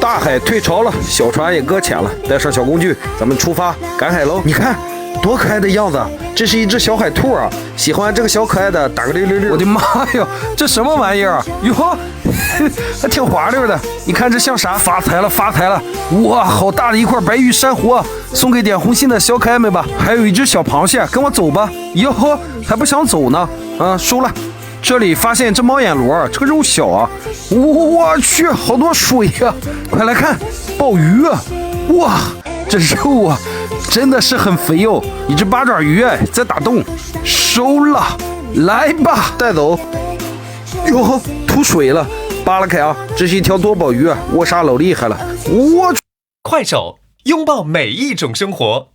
大海退潮了，小船也搁浅了，带上小工具，咱们出发赶海喽！你看，多可爱的样子！这是一只小海兔啊！喜欢这个小可爱的，打个666。我的妈呀，这什么玩意儿啊？哟，还挺滑溜的。你看这像啥？发财了，发财了！哇，好大的一块白玉珊瑚啊！送给点红心的小可爱们吧。还有一只小螃蟹，跟我走吧。哟呵，还不想走呢？输了。这里发现只猫眼螺，这个肉小啊！我去，好多水呀！快来看，鲍鱼啊！哇，这肉啊，真的是很肥哦！一只八爪鱼在打洞，收了，来吧，带走。哟，吐水了，扒拉开啊！这是一条多宝鱼啊，握沙老厉害了！我快手，拥抱每一种生活。